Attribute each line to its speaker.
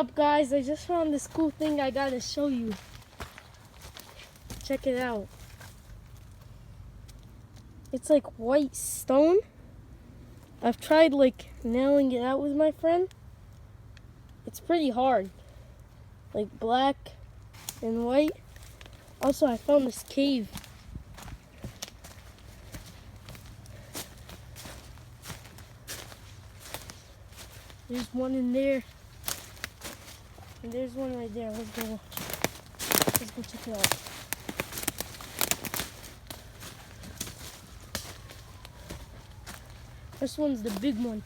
Speaker 1: Up guys, I just found this cool thing I gotta show you. Check it out. It's like white stone. I've tried like nailing it out with my friend. It's pretty hard. Like black and white. Also, I found this cave. There's one in there. And there's one right there. Let's go check it out. This one's the big one.